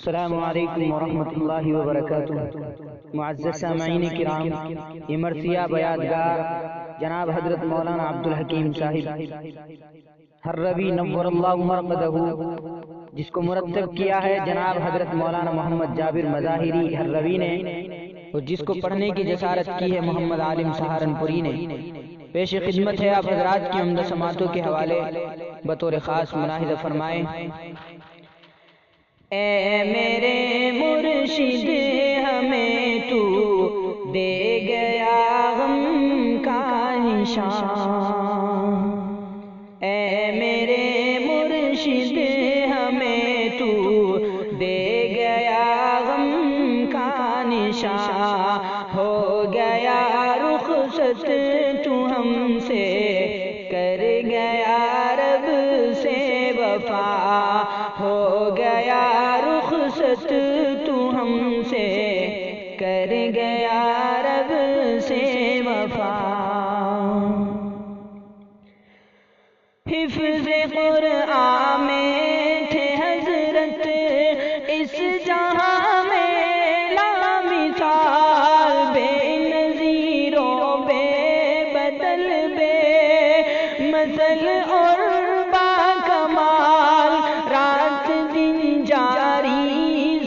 السلام علیکم ورحمۃ اللہ وبرکاتہ۔ معزز سامعین کرام، یہ مرثیہ بیاتگار جناب حضرت مولانا عبدالحکیم صاحب حربی نور اللہ مرقدہ، جس کو مرتب کیا ہے جناب حضرت مولانا محمد جابر مظاہری حربی نے، اور جس کو پڑھنے کی جسارت کی ہے محمد عالم سہارنپوری نے، پیش خدمت ہے آپ حضرات کی عمدہ سماعتوں کے حوالے بطور خاص ملاحظہ فرمائیں۔ اے میرے مرشد ہمیں تو دے گیا غم کا نشان، اے میرے مرشد ہمیں تو دے گیا غم کا نشان، ہو گیا رخصت تو ہم سے، کر گیا رب سے وفا، ہو گیا رخصت تو ہم سے، کر گیا رب سے وفا۔ حفظ قرآن میں تھے حضرت اس جہاں میں لامثال، بے نظیر و بے بدل، بے مثل اور باکمال، رات دن جاری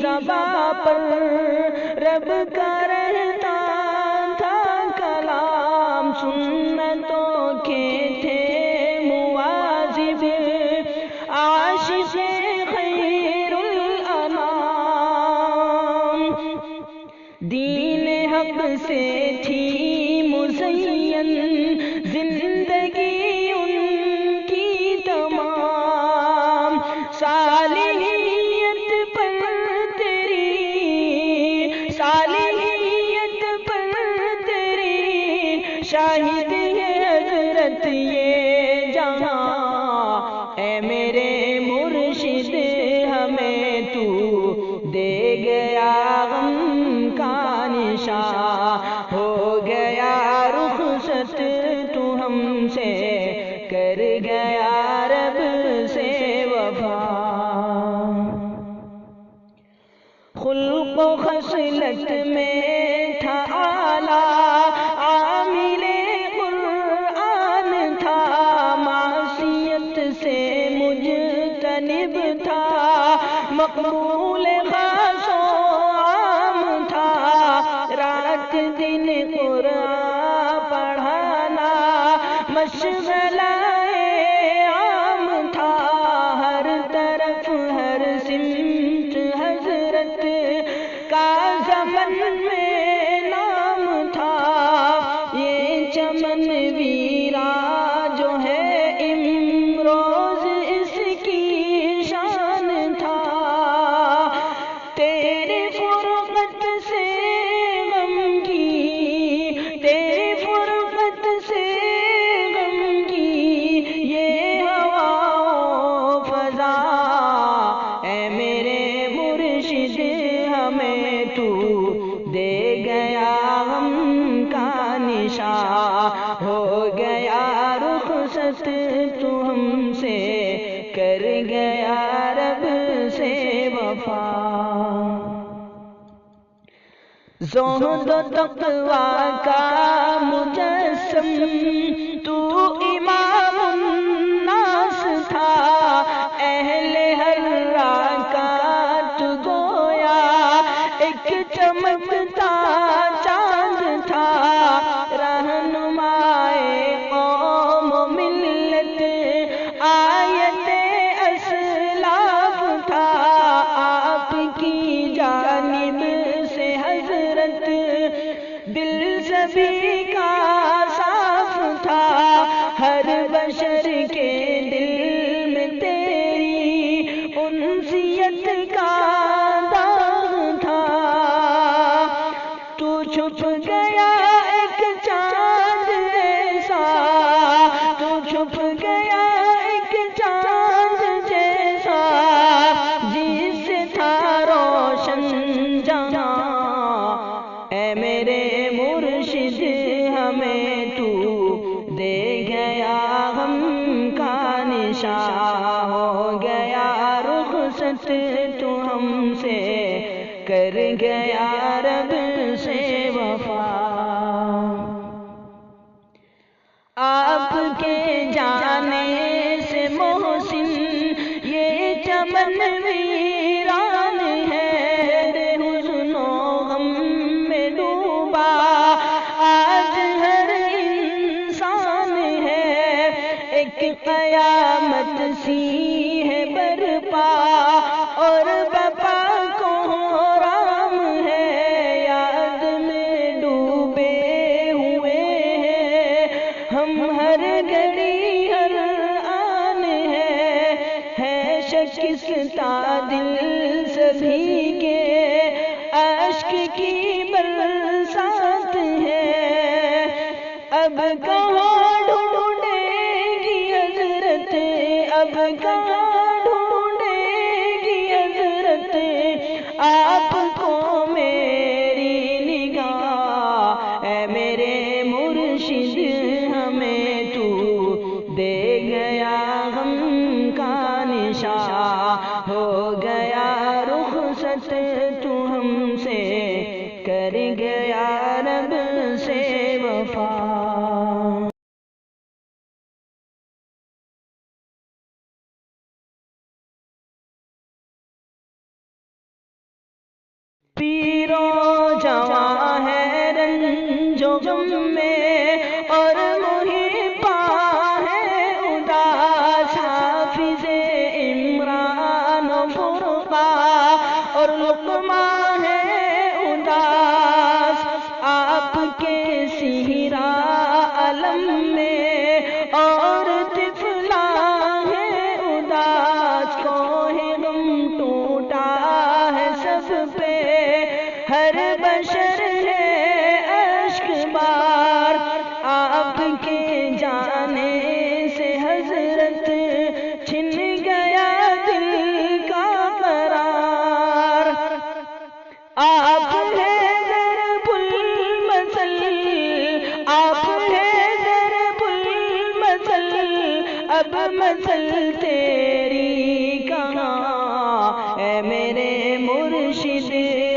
زباں پر رب کا رہتا تھا کلام، سنتوں کے تھے مواظب، عاشق خیر الانام، دین حق سے تھی مزین زندگی ان کی تمام، صالحیت پر تیری، صالحیت پر تیری شاہد ہے حضرت یہ جہاں، اے میرے مرشد ہمیں تو دے گیا غم کا نشان، ہو گیا رخصت تو ہم سے، کر گیا رب سے وفا۔ خلق و خصلت میں تھا اعلیٰ، عامل قرآن تھا، معصیت سے مجتنب تھا، مقبول خاص و عام تھا، رات دن قرآن پڑھانا مشغلہ عام تھا، ہر طرف ہر سمت حضرت کا زمن میں نام تھا، یہ چمن ویران جو ہے امروز اس کی شان تھا، تیرے فرقت سے غم کی، تیرے فرقت سے غم کی یہ ہوا و فضا، اے میرے مرشد ہمیں تو دے گیا غم کا نشان، ہو گیا رخصت تو ہم سے، کر گیا رب سے وفا۔ زہد و تقویٰ کا مجسم تو امام الناس تھا، اہل حرا کا تو گویا ایک چمکتا چاند تھا، رہنمائے قوم و ملت آیت اسلاف تھا، آپ کی جانب سے حضرت دل سبھی کا صاف تھا، ہر بشر کے دل میں تیری انسیت کا داغ تھا، تو چھپ گیا ایک چاند ایسا، تو چھپ گیا ایک چاند جیسا، جس سے تھا روشن جہاں، اے میرے مرشد ہمیں تو دے گیا غم کا نشان، ہو گیا رخصت تو ہم سے، ہنسی ہے برپا اور بپا کو رام ہے، یاد میں ڈوبے ہوئے ہیں ہم ہر گھڑی ہر آن ہے شکستہ دل سبھی کے اشک کی برسات ہے، اب کہاں ڈھونڈے گی حضرت، اب کہاں ڈھونڈے گی حضرت آپ کو میری نگاہ، اے میرے مرشد ہمیں تو دے گیا غم کا نشاں، ہو گیا رخصت تو ہم سے، کر گیا رب سے وفا۔ پیرو جواں ہے رنج و غم میں اور محبا ہے اداس، حافظ عمران و فرقا اور لقمہ ہے اداس، آپ کے سہرا علم میں اور طفلا ہے اداس، کوہ غم ٹوٹا ہے سب پہ، ہر بشر ہے اشک بار، آپ کے جانے سے حضرت چھن گیا دل کا قرار، آپ ہے ضرب المثل، آپ ہے ضرب المثل، اب مثل تیری کہاں، اے میرے مرشد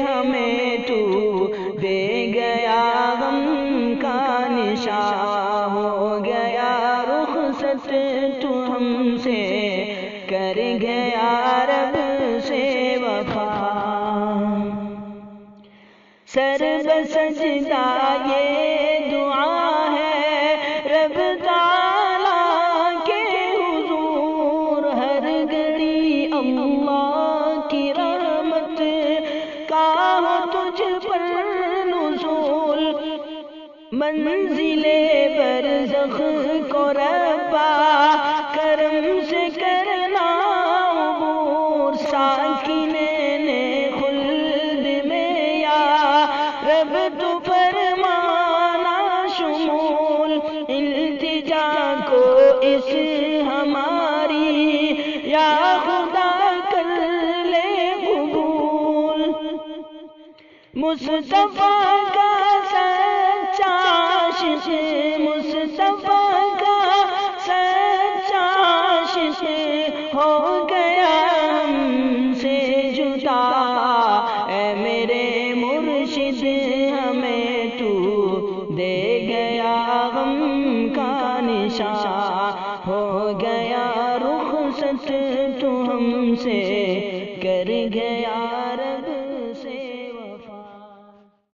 ہمیں تو دے گیا غم کا نشاں، ہو گیا رخصت تو ہم سے، کر گیا رب سے وفا۔ سر بسجدہ یہ دعا ہے رب تعالیٰ کے حضور، ہر گھڑی اللہ کی رحمت کا ہو تجھ پر نزول، منزل برزخ کو ربا کرم سے کرنا عبور، ساکنین خلد میں یا رب تو فرمانا شمول، التجا کو اس ہماری یا خدا کر لے قبول، مصطفیٰ کا سچا عاشق، مصطفیٰ کا سچا عاشق ہو گیا ہم سے جدا، اے میرے مرشد ہمیں تو دے گیا غم کا نشاں، ہو گیا رخصت تو ہم سے، کر گیا رب